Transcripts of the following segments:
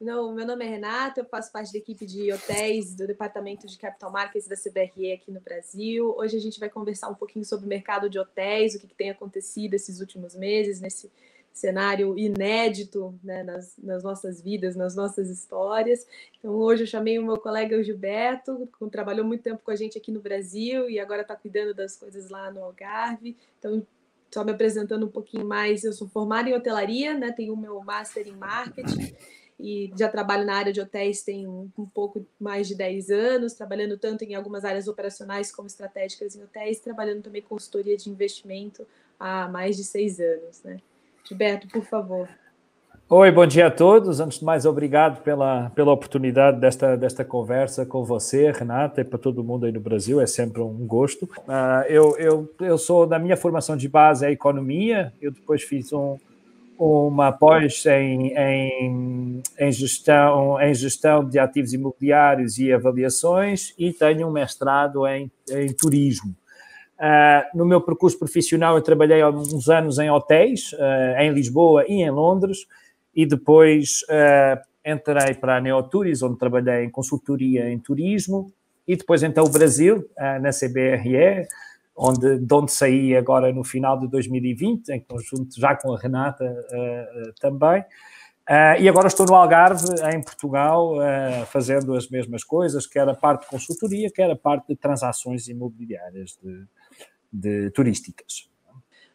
Não, meu nome é Renata, eu faço parte da equipe de hotéis do Departamento de Capital Markets da CBRE aqui no Brasil. Hoje a gente vai conversar um pouquinho sobre o mercado de hotéis, o que tem acontecido esses últimos meses, nesse cenário inédito, né, nas nossas vidas, nas nossas histórias. Então, hoje eu chamei o meu colega Gilberto, que trabalhou muito tempo com a gente aqui no Brasil e agora está cuidando das coisas lá no Algarve. Então, só me apresentando um pouquinho mais, eu sou formada em hotelaria, né, tenho o meu Master em Marketing, e já trabalho na área de hotéis tem um pouco mais de 10 anos, trabalhando tanto em algumas áreas operacionais como estratégicas em hotéis, trabalhando também com consultoria de investimento há mais de 6 anos, né? Gilberto, por favor. Oi, bom dia a todos. Antes de mais, obrigado pela oportunidade desta conversa com você, Renata, e para todo mundo aí no Brasil. É sempre um gosto. Eu sou, da minha formação de base, é economia. Eu depois fiz uma pós em gestão de ativos imobiliários e avaliações e tenho um mestrado em turismo. No meu percurso profissional, eu trabalhei há uns anos em hotéis, em Lisboa e em Londres, e depois entrei para a Neoturis, onde trabalhei em consultoria em turismo, e depois então o Brasil, na CBRE, de onde saí agora no final de 2020, em conjunto já com a Renata também. E agora estou no Algarve, em Portugal, fazendo as mesmas coisas, quer a parte de consultoria, quer a parte de transações imobiliárias de turísticas.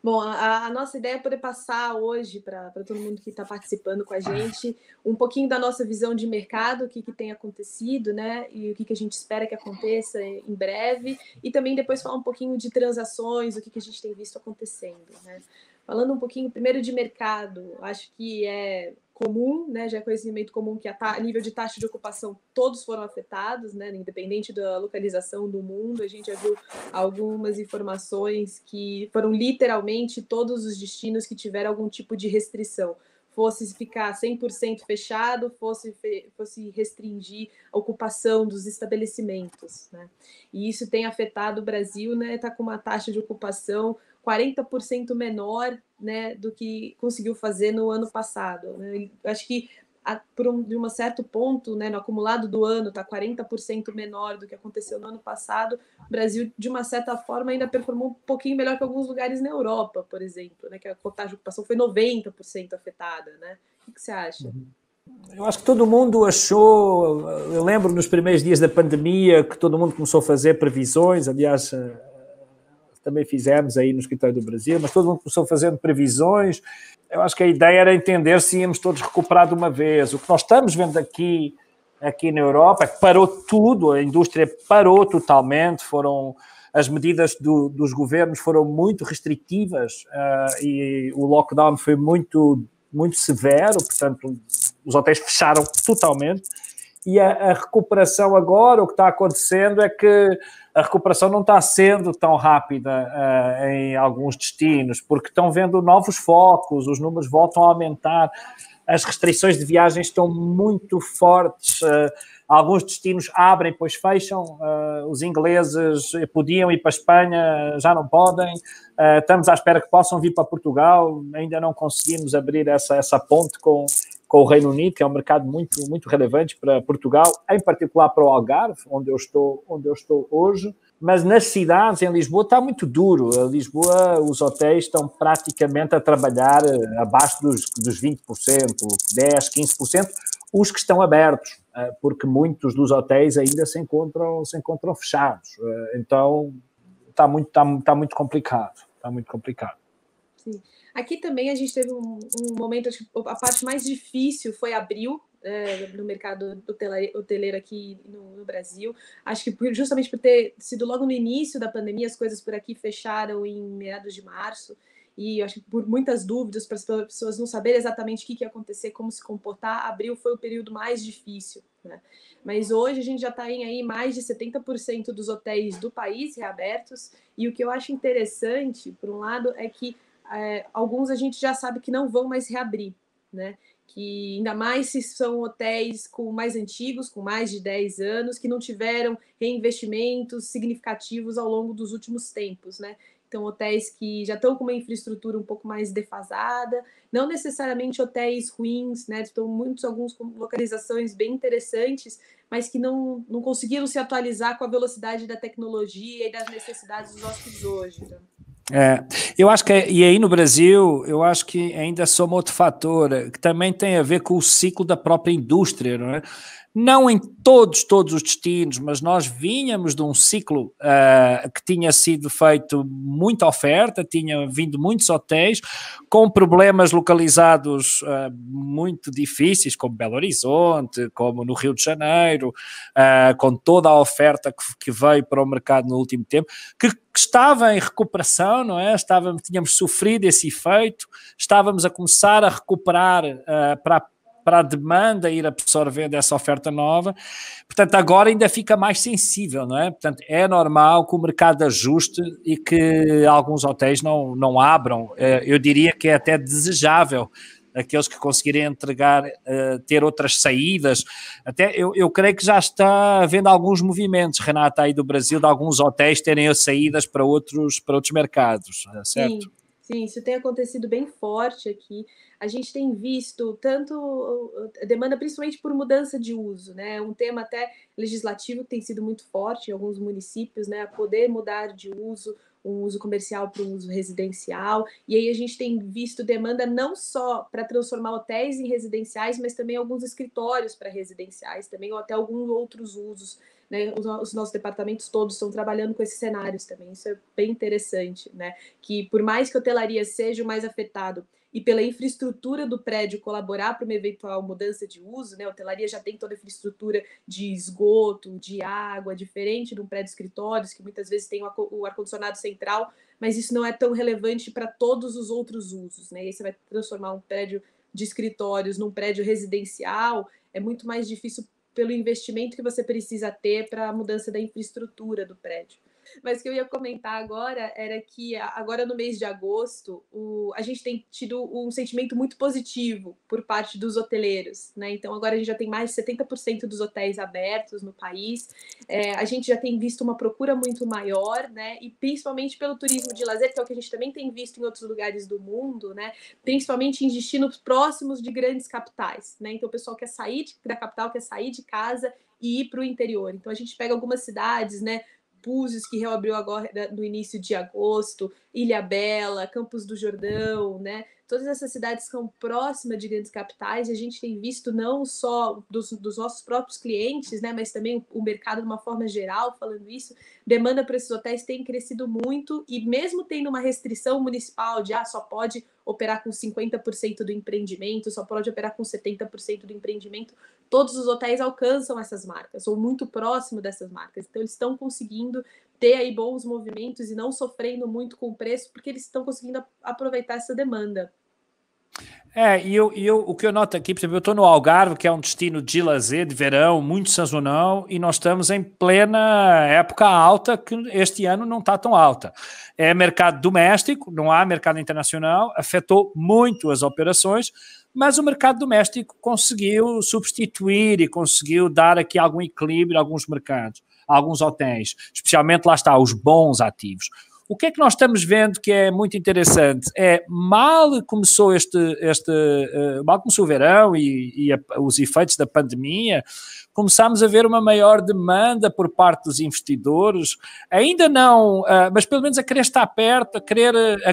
Bom, a nossa ideia é poder passar hoje para todo mundo que está participando com a gente um pouquinho da nossa visão de mercado, o que tem acontecido, né? E o que a gente espera que aconteça em breve, e também depois falar um pouquinho de transações, o que a gente tem visto acontecendo, né? Falando um pouquinho primeiro de mercado, acho que é comum, né, já é conhecimento comum que a nível de taxa de ocupação todos foram afetados, né, independente da localização do mundo. A gente já viu algumas informações que foram literalmente todos os destinos que tiveram algum tipo de restrição. Fosse ficar 100% fechado, fosse restringir a ocupação dos estabelecimentos, né? E isso tem afetado o Brasil, né? Está com uma taxa de ocupação 40% menor, né, do que conseguiu fazer no ano passado, né? Acho que de um certo ponto, né, no acumulado do ano, está 40% menor do que aconteceu no ano passado. O Brasil, de uma certa forma, ainda performou um pouquinho melhor que alguns lugares na Europa, por exemplo, né, que a taxa de ocupação foi 90% afetada, né? O que você acha? Eu acho que todo mundo achou, eu lembro nos primeiros dias da pandemia que todo mundo começou a fazer previsões, aliás, também fizemos aí no Escritório do Brasil, mas todo mundo começou fazendo previsões. Eu acho que a ideia era entender se íamos todos recuperar de uma vez. O que nós estamos vendo aqui na Europa é que parou tudo, a indústria parou totalmente, as medidas dos governos foram muito restritivas e o lockdown foi muito, muito severo, portanto, os hotéis fecharam totalmente. E a recuperação agora, o que está acontecendo é que a recuperação não está sendo tão rápida em alguns destinos, porque estão vendo novos focos, os números voltam a aumentar, as restrições de viagens estão muito fortes, alguns destinos abrem, depois fecham, os ingleses podiam ir para a Espanha, já não podem, estamos à espera que possam vir para Portugal, ainda não conseguimos abrir essa ponte com o Reino Unido, que é um mercado muito, muito relevante para Portugal, em particular para o Algarve, onde eu estou hoje. Mas nas cidades, em Lisboa, está muito duro. Em Lisboa, os hotéis estão praticamente a trabalhar abaixo dos 20%, 10%, 15%, os que estão abertos, porque muitos dos hotéis ainda se encontram fechados. Então, está muito complicado. Está muito complicado. Sim. Aqui também a gente teve um momento, acho que a parte mais difícil foi abril, no mercado hoteleiro aqui no Brasil. Acho que justamente por ter sido logo no início da pandemia, as coisas por aqui fecharam em meados de março, e acho que por muitas dúvidas, para as pessoas não saberem exatamente o que ia acontecer, como se comportar, abril foi o período mais difícil, né? Mas hoje a gente já está em aí mais de 70% dos hotéis do país reabertos, e o que eu acho interessante, por um lado, é que alguns a gente já sabe que não vão mais reabrir, né? Que ainda mais se são hotéis mais antigos, com mais de 10 anos, que não tiveram reinvestimentos significativos ao longo dos últimos tempos, né? Então, hotéis que já estão com uma infraestrutura um pouco mais defasada, não necessariamente hotéis ruins, né? Estão alguns com localizações bem interessantes, mas que não conseguiram se atualizar com a velocidade da tecnologia e das necessidades dos hóspedes hoje. Então. Eu acho que, e aí no Brasil, eu acho que ainda soma outro fator, que também tem a ver com o ciclo da própria indústria, não é? Não em todos os destinos, mas nós vínhamos de um ciclo que tinha sido feito muita oferta, tinha vindo muitos hotéis com problemas localizados muito difíceis, como Belo Horizonte, como no Rio de Janeiro, com toda a oferta que veio para o mercado no último tempo, que estava em recuperação, não é? Tínhamos sofrido esse efeito, estávamos a começar a recuperar para a demanda ir absorvendo essa oferta nova, portanto agora ainda fica mais sensível, não é? Portanto é normal que o mercado ajuste e que alguns hotéis não abram, eu diria que é até desejável aqueles que conseguirem entregar, ter outras saídas, até eu creio que já está havendo alguns movimentos, Renata, aí do Brasil, de alguns hotéis terem as saídas para outros mercados, certo? Sim, isso tem acontecido bem forte aqui. A gente tem visto tanto a demanda, principalmente por mudança de uso, né? Um tema até legislativo que tem sido muito forte em alguns municípios, né? A poder mudar de uso, um uso comercial para um uso residencial. E aí a gente tem visto demanda não só para transformar hotéis em residenciais, mas também alguns escritórios para residenciais, também ou até alguns outros usos. Né, os nossos departamentos todos estão trabalhando com esses cenários também, isso é bem interessante, né? Que por mais que a hotelaria seja o mais afetado e pela infraestrutura do prédio colaborar para uma eventual mudança de uso, né? A hotelaria já tem toda a infraestrutura de esgoto, de água, diferente de um prédio de escritórios, que muitas vezes tem o ar-condicionado central, mas isso não é tão relevante para todos os outros usos, né? E aí você vai transformar um prédio de escritórios num prédio residencial, é muito mais difícil pelo investimento que você precisa ter para a mudança da infraestrutura do prédio. Mas o que eu ia comentar agora era que agora no mês de agosto a gente tem tido um sentimento muito positivo por parte dos hoteleiros, né? Então agora a gente já tem mais de 70% dos hotéis abertos no país, a gente já tem visto uma procura muito maior, né? E principalmente pelo turismo de lazer, que é o que a gente também tem visto em outros lugares do mundo, né? Principalmente em destinos próximos de grandes capitais, né? Então o pessoal quer sair da capital, quer sair de casa e ir para o interior. Então a gente pega algumas cidades, né? Búzios, que reabriu agora no início de agosto, Ilhabela, Campos do Jordão, né? Todas essas cidades são próximas de grandes capitais e a gente tem visto não só dos nossos próprios clientes, né? Mas também o mercado de uma forma geral, falando isso, demanda para esses hotéis tem crescido muito e mesmo tendo uma restrição municipal de só pode operar com 50% do empreendimento, só pode operar com 70% do empreendimento, todos os hotéis alcançam essas marcas, ou muito próximo dessas marcas. Então, eles estão conseguindo ter aí bons movimentos e não sofrendo muito com o preço, porque eles estão conseguindo aproveitar essa demanda. O que eu noto aqui, por exemplo, eu estou no Algarve, que é um destino de lazer, de verão, muito sazonal, e nós estamos em plena época alta, que este ano não está tão alta. É mercado doméstico, não há mercado internacional, afetou muito as operações, mas o mercado doméstico conseguiu substituir e conseguiu dar aqui algum equilíbrio a alguns mercados, a alguns hotéis, especialmente lá está, os bons ativos. O que é que nós estamos vendo que é muito interessante? Mal começou mal começou o verão e os efeitos da pandemia, começámos a ver uma maior demanda por parte dos investidores, ainda não, mas pelo menos a querer estar perto, a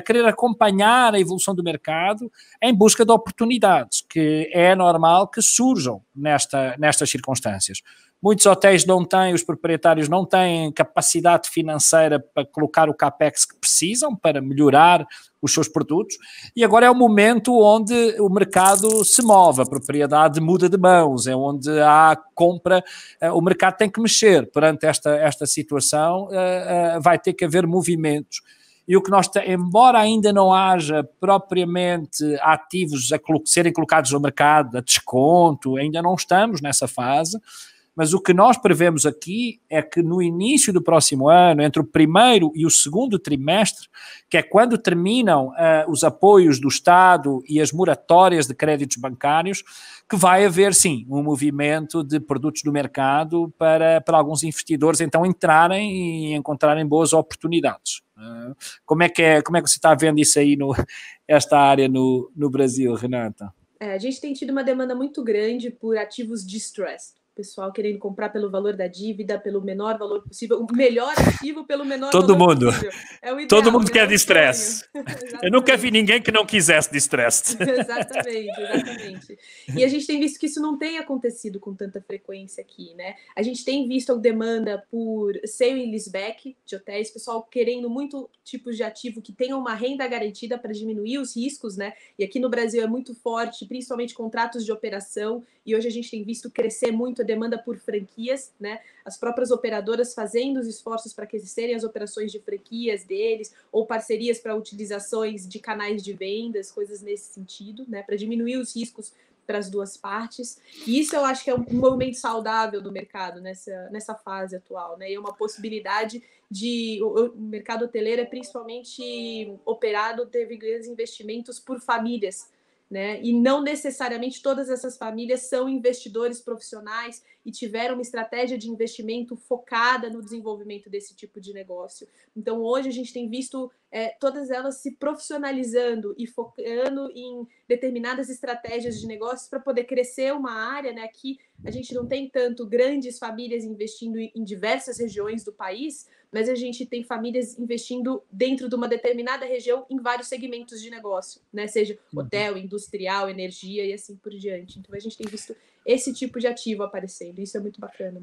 querer acompanhar a evolução do mercado em busca de oportunidades, que é normal que surjam nestas circunstâncias. Muitos hotéis não têm, os proprietários não têm capacidade financeira para colocar o capex que precisam para melhorar os seus produtos, e agora é o momento onde o mercado se move, a propriedade muda de mãos, é onde há compra, o mercado tem que mexer perante esta situação, vai ter que haver movimentos. E o que embora ainda não haja propriamente ativos a serem colocados no mercado a desconto, ainda não estamos nessa fase, mas o que nós prevemos aqui é que no início do próximo ano, entre o primeiro e o segundo trimestre, que é quando terminam os apoios do Estado e as moratórias de créditos bancários, que vai haver, sim, um movimento de produtos do mercado para alguns investidores então entrarem e encontrarem boas oportunidades. Como é que você está vendo isso aí, esta área no Brasil, Renata? A gente tem tido uma demanda muito grande por ativos distressed. Pessoal querendo comprar pelo valor da dívida, pelo menor valor possível, o melhor ativo pelo menor Todo valor mundo. possível. É o ideal, Todo mundo né? quer distress. Eu nunca vi ninguém que não quisesse distress. Exatamente. E a gente tem visto que isso não tem acontecido com tanta frequência aqui, né? A gente tem visto a demanda por sale e leaseback de hotéis, pessoal querendo muito tipos de ativo que tenham uma renda garantida para diminuir os riscos, né? E aqui no Brasil é muito forte, principalmente contratos de operação, e hoje a gente tem visto crescer muito a demanda por franquias, né? As próprias operadoras fazendo os esforços para crescerem as operações de franquias deles, ou parcerias para utilizações de canais de vendas, coisas nesse sentido, né? Para diminuir os riscos para as duas partes. E isso eu acho que é um movimento saudável do mercado nessa fase atual, né? E é uma possibilidade de... O mercado hoteleiro é principalmente operado, teve grandes investimentos por famílias, né? E não necessariamente todas essas famílias são investidores profissionais e tiveram uma estratégia de investimento focada no desenvolvimento desse tipo de negócio. Então, hoje a gente tem visto todas elas se profissionalizando e focando em determinadas estratégias de negócios para poder crescer uma área, né? Aqui a gente não tem tanto grandes famílias investindo em diversas regiões do país, mas a gente tem famílias investindo dentro de uma determinada região em vários segmentos de negócio, né? Seja hotel, industrial, energia e assim por diante. Então a gente tem visto esse tipo de ativo aparecendo. Isso é muito bacana.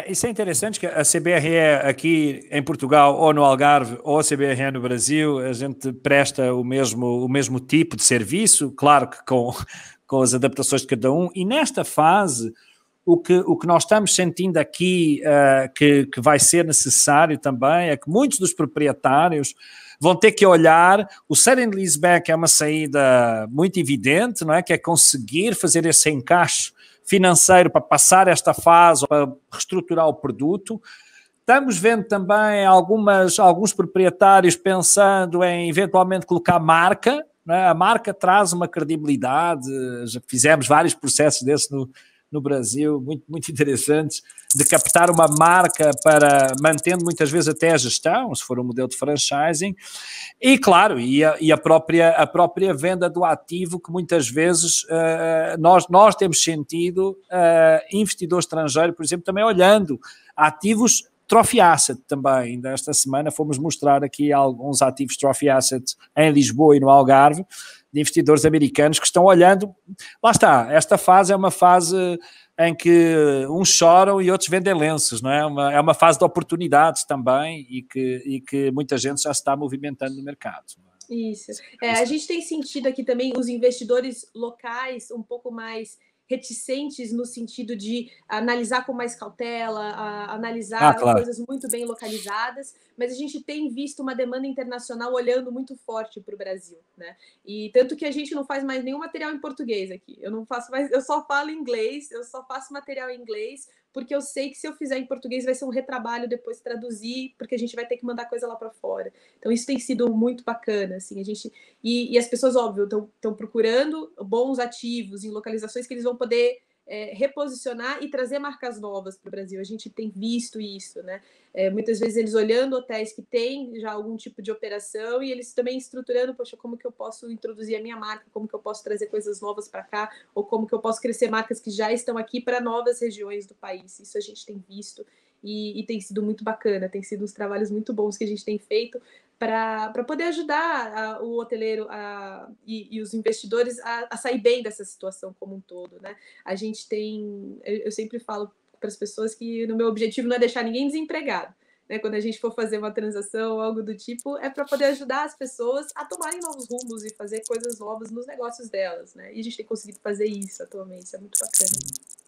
Isso é interessante, que a CBRE aqui em Portugal ou no Algarve ou a CBRE no Brasil, a gente presta o mesmo tipo de serviço, claro que com as adaptações de cada um, e nesta fase o que nós estamos sentindo aqui que vai ser necessário também é que muitos dos proprietários vão ter que olhar, o sale and leaseback é uma saída muito evidente, não é? Que é conseguir fazer esse encaixe financeiro para passar esta fase, para reestruturar o produto. Estamos vendo também alguns proprietários pensando em eventualmente colocar marca, não é? A marca traz uma credibilidade, já fizemos vários processos desses no Brasil, muito, muito interessantes, de captar uma marca para, mantendo muitas vezes até a gestão, se for um modelo de franchising, e claro, a própria venda do ativo, que muitas vezes nós temos sentido investidor estrangeiro, por exemplo, também olhando ativos Trophy Asset também. Ainda esta semana fomos mostrar aqui alguns ativos Trophy Asset em Lisboa e no Algarve, de investidores americanos que estão olhando. Lá está, esta fase é uma fase em que uns choram e outros vendem lenços, não é? É uma fase de oportunidades também e que muita gente já se está movimentando no mercado. Isso. A gente tem sentido aqui também os investidores locais um pouco mais reticentes no sentido de analisar com mais cautela, analisar claro. coisas muito bem localizadas, mas a gente tem visto uma demanda internacional olhando muito forte para o Brasil, né? E tanto que a gente não faz mais nenhum material em português aqui. Eu não faço mais, eu só falo inglês, eu só faço material em inglês, porque eu sei que se eu fizer em português vai ser um retrabalho depois traduzir, porque a gente vai ter que mandar coisa lá para fora. Então isso tem sido muito bacana, assim, a gente e as pessoas, óbvio, estão procurando bons ativos em localizações que eles vão poder reposicionar e trazer marcas novas para o Brasil. A gente tem visto isso, né? Muitas vezes eles olhando hotéis que têm já algum tipo de operação e eles também estruturando, poxa, como que eu posso introduzir a minha marca, como que eu posso trazer coisas novas para cá, ou como que eu posso crescer marcas que já estão aqui para novas regiões do país. Isso a gente tem visto e tem sido muito bacana, tem sido uns trabalhos muito bons que a gente tem feito para poder ajudar o hoteleiro e os investidores a sair bem dessa situação como um todo, né? A gente tem, eu sempre falo para as pessoas que no meu objetivo não é deixar ninguém desempregado, né? Quando a gente for fazer uma transação ou algo do tipo, é para poder ajudar as pessoas a tomarem novos rumos e fazer coisas novas nos negócios delas, né? E a gente tem conseguido fazer isso atualmente, isso é muito bacana.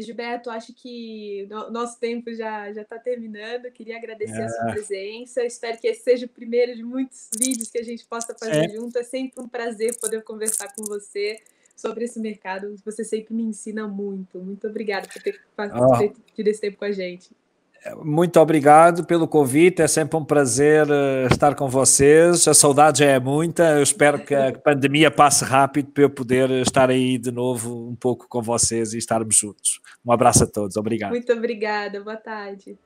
Gilberto, acho que nosso tempo já está terminando. Queria agradecer a sua presença. Espero que esse seja o primeiro de muitos vídeos que a gente possa fazer junto. É sempre um prazer poder conversar com você sobre esse mercado. Você sempre me ensina muito. Muito obrigada por ter tido esse tempo com a gente. Muito obrigado pelo convite, é sempre um prazer estar com vocês, a saudade já é muita, eu espero que a pandemia passe rápido para eu poder estar aí de novo um pouco com vocês e estarmos juntos. Um abraço a todos, obrigado. Muito obrigada, boa tarde.